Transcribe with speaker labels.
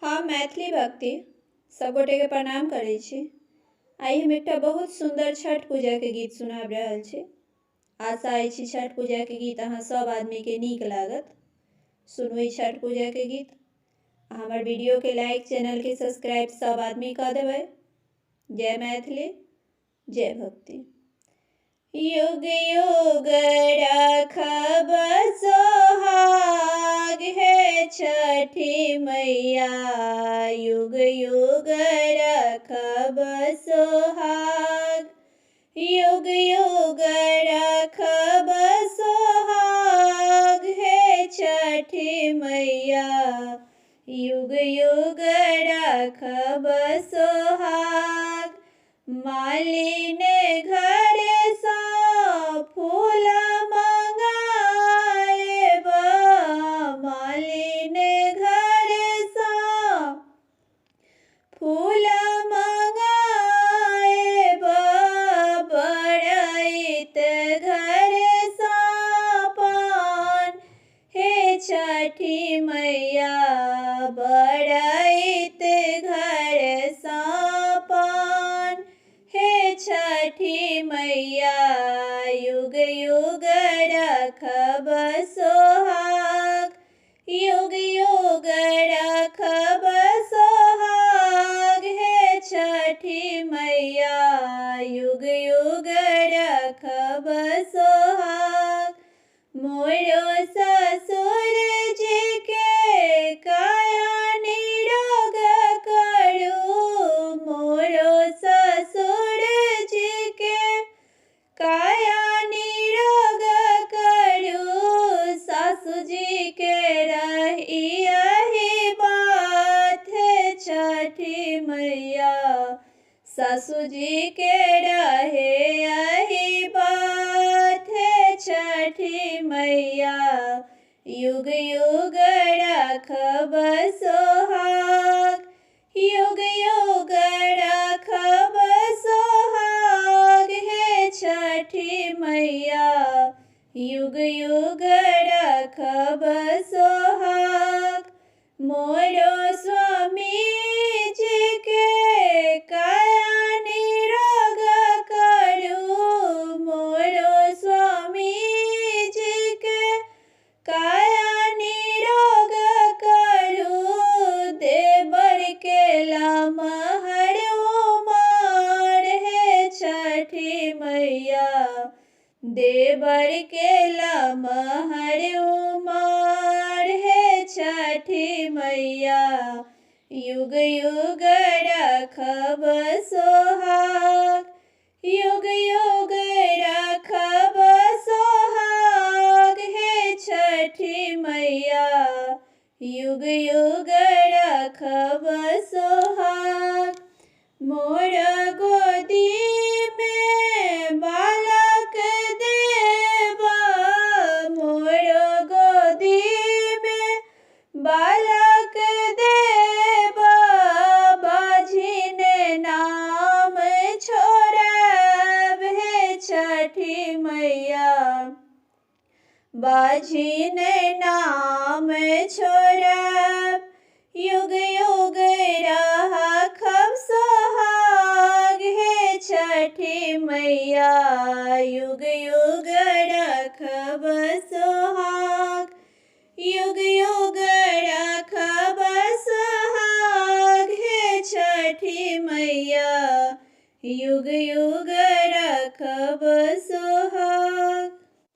Speaker 1: हम मैथिली भक्ति सब गोटे के प्रणाम करै छी। आइ हम एकटा बहुत सुंदर छठ पूजा के गीत सुनाब रहल छी। आशा अछि छठ पूजा के गीत अहाँ सब आदमी के नीक लागत। सुनू ई छठ पूजा के गीत। हमर वीडियो के लाइक, चैनल के सब्सक्राइब सब आदमी कर देबै। जय मैथिली, जय भक्ति। युग युग राखब सोहाग हे छठी मैया, युग युग राखब सोहाग, युग युग राखब सोहाग हे छठी मैया, युग युग राखब सोहाग। मालिन घर सा फूल मंगाएब, मालिन घर सा फूल मंगाएब, बरइत घर सा पान हे छठी मैया, बरइत घर सा पान हे छठी मैया, युग युग राखब सोहाग, युग युग राखब सोहाग हे छठी मैया, युग युग राखब सोहाग। मोरो ससुर जी के काया निरोग करू, मोरो ससुर जी के काया निरोग करू, सासु जी के रही यही बात है छठी मैया, सासु जी के रहे यही बात है छठी मैया, युग युग राखब सोहाग, युग युग राखब सोहाग हे छठी मैया, युग युग राखब सोहाग। मोरो स्वामी जी के काया निरोग करू, मोरो स्वामी जी के काया निरोग करू, देवर के लमहर उमर हे छठी मैया, देवर के लमहर उमर हे छठी मैया, युग युग राखब सोहाग, युग युग राखब सोहाग हे छठी मैया, युग युग राखब सोहाग। मोर गोदी में बालक देबा, मोर गोदी में बालक देबा, बाझिन नाम छोड़ब हे छठी मैया, बाझिन नाम छोड़ब, युग युग राखब सोहाग हे छठी मैया, युग युग राखब सोहाग, युग युग राखब सोहाग हे छठी मैया, युग युग राखब